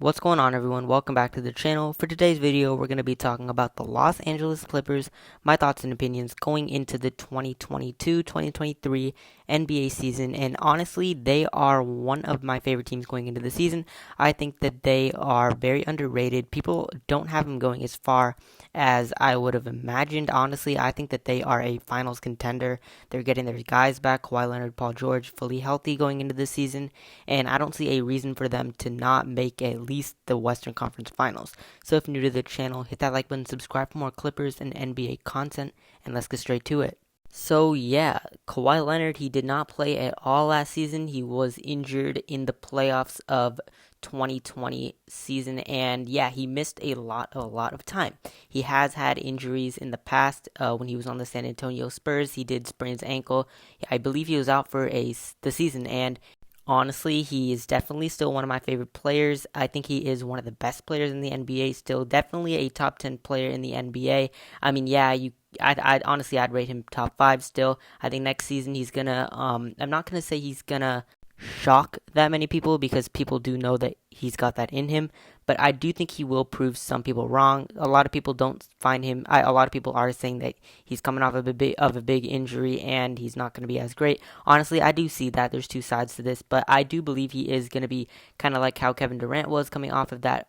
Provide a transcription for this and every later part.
What's going on, everyone? Welcome back to the channel. For today's video, we're going to be talking about the Los Angeles Clippers, my thoughts and opinions going into the 2022-2023 NBA season. And honestly, they are one of my favorite teams going into the season. I think that they are very underrated. People don't have them going as far as I would have imagined. Honestly, I think that they are a finals contender. They're getting their guys back, kawhileonard, Paul George, fully healthy going into the season. And I don't see a reason for them to not make at least the Western Conference Finals. So if you're new to the channel, hit that like button, subscribe for more Clippers and NBA content, and let's get straight to it. So yeah, Kawhi Leonard, he did not play at all last season. He was injured in the playoffs of 2020 season, and yeah, he missed a lot of time. He has had injuries in the past. When he was on the San Antonio Spurs, he did sprain his ankle. I believe he was out for the season, and honestly, he is definitely still one of my favorite players. I think he is one of the best players in the NBA. Still, definitely a top 10 player in the NBA. I mean, yeah, I'd honestly, I'd rate him top 5 still. I think next season he's gonna, I'm not gonna say he's gonna shock that many people because people do know that he's got that in him. But I do think he will prove some people wrong. A lot of people don't find him. A lot of people are saying that he's coming off of a big injury and he's not going to be as great. Honestly, I do see that there's two sides to this, but I do believe he is going to be kind of like how Kevin Durant was coming off of that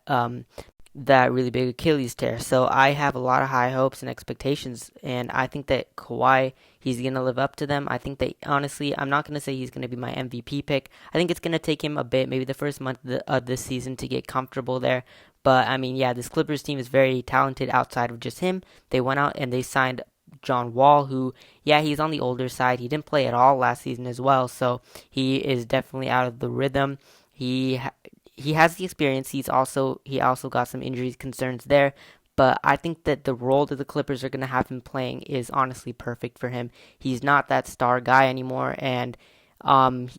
really big Achilles tear. So I have a lot of high hopes and expectations, and I think that Kawhi, he's going to live up to them. I think that, honestly, I'm not going to say he's going to be my MVP pick. I think it's going to take him a bit, maybe the first month of this season to get comfortable there. But, I mean, yeah, this Clippers team is very talented outside of just him. They went out and they signed John Wall, who, yeah, he's on the older side. He didn't play at all last season as well, so he is definitely out of the rhythm. He has the experience. He also got some injuries concerns there, but I think that the role that the Clippers are going to have him playing is honestly perfect for him. He's not that star guy anymore, and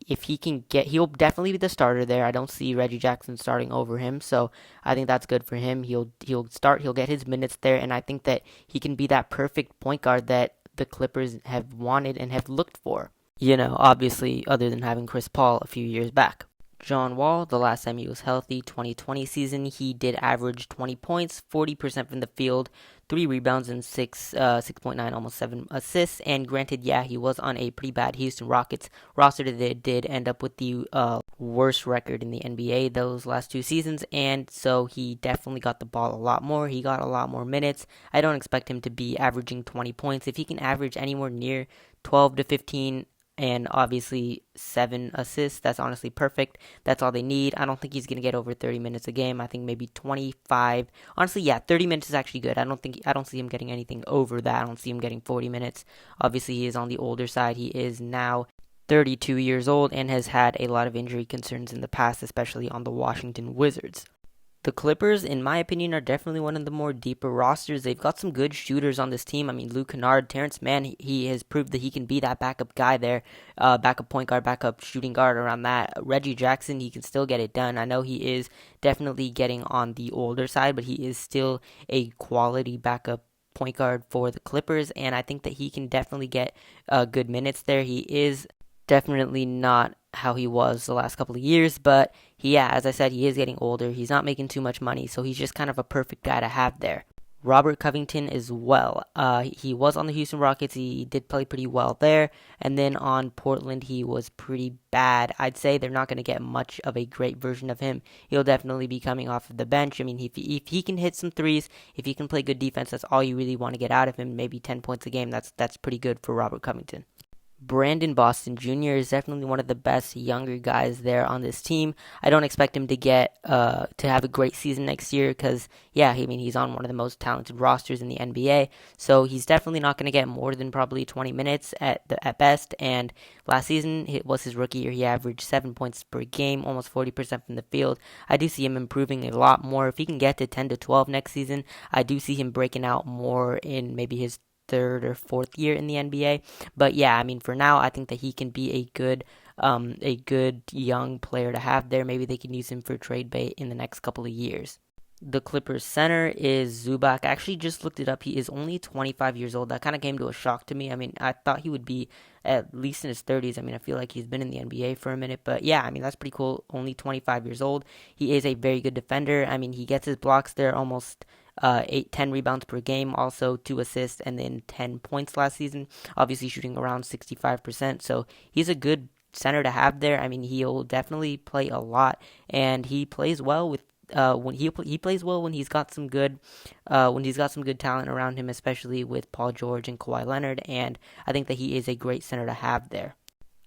if he can he'll definitely be the starter there. I don't see Reggie Jackson starting over him, so I think that's good for him. He'll get his minutes there, and I think that he can be that perfect point guard that the Clippers have wanted and have looked for. Obviously, other than having Chris Paul a few years back. John Wall, the last time he was healthy, 2020 season, he did average 20 points, 40% from the field, 3 rebounds, and 6.9, almost 7 assists. And granted, yeah, he was on a pretty bad Houston Rockets roster that did end up with the worst record in the NBA those last 2 seasons. And so he definitely got the ball a lot more. He got a lot more minutes. I don't expect him to be averaging 20 points. If he can average anywhere near 12 to 15 and obviously 7 assists, that's honestly perfect. That's all they need. I don't think he's going to get over 30 minutes a game. I think maybe 25. Honestly, yeah, 30 minutes is actually good. I don't see him getting anything over that. I don't see him getting 40 minutes. Obviously, he is on the older side. He is now 32 years old and has had a lot of injury concerns in the past, especially on the Washington Wizards. The Clippers, in my opinion, are definitely one of the more deeper rosters. They've got some good shooters on this team. I mean, losangeles, Terrence Mann, he has proved that he can be that backup guy there, backup point guard, backup shooting guard around that. Reggie Jackson, he can still get it done. I know he is definitely getting on the older side, but he is still a quality backup point guard for the Clippers, and I think that he can definitely get good minutes there. He is definitely not how he was the last couple of years, but as I said, he is getting older. He's not making too much money, so he's just kind of a perfect guy to have there. Robert Covington as well. He was on the Houston Rockets. He did play pretty well there. And then on Portland, he was pretty bad. I'd say they're not going to get much of a great version of him. He'll definitely be coming off of the bench. I mean, if he can hit some threes, if he can play good defense, that's all you really want to get out of him. Maybe 10 points a game. That's pretty good for Robert Covington. Brandon Boston Jr. is definitely one of the best younger guys there on this team. I don't expect him to have a great season next year because, he's on one of the most talented rosters in the NBA. So he's definitely not going to get more than probably 20 minutes at best. And last season, it was his rookie year. He averaged 7 points per game, almost 40% from the field. I do see him improving a lot more. If he can get to 10 to 12 next season, I do see him breaking out more in maybe his third or fourth year in the NBA. But for now, I think that he can be a good young player to have there. Maybe they can use him for trade bait in the next couple of years. The Clippers center is Zubac. I actually just looked it up. He is only 25 years old. That kind of came to a shock to me. I mean, I thought he would be at least in his 30s. I mean, I feel like he's been in the NBA for a minute. But yeah, I mean, that's pretty cool. Only 25 years old. He is a very good defender. I mean, he gets his blocks there almost 10 rebounds per game, also 2 assists, and then 10 points last season. Obviously, shooting around 65%. So he's a good center to have there. I mean, he'll definitely play a lot, and he plays well with when he plays well when he's got some good talent around him, especially with Paul George and Kawhi Leonard, and I think that he is a great center to have there.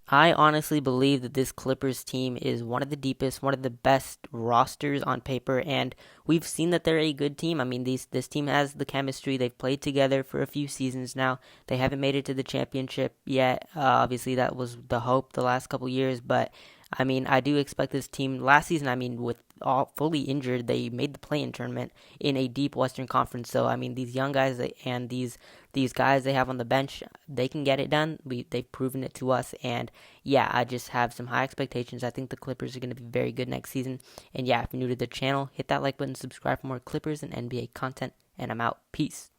I honestly believe that this Clippers team is one of the deepest, one of the best rosters on paper, and we've seen that they're a good team. I mean, this team has the chemistry. They've played together for a few seasons now. They haven't made it to the championship yet. Obviously, that was the hope the last couple years, but I mean, I do expect this team. Last season, I mean, with all fully injured, they made the play-in tournament in a deep Western Conference. So, I mean, these young guys and these guys they have on the bench, they can get it done. They've proven it to us, and yeah, I just have some high expectations. I think the Clippers are going to be very good next season. And yeah, if you're new to the channel, hit that like button, subscribe for more Clippers and NBA content, and I'm out. Peace.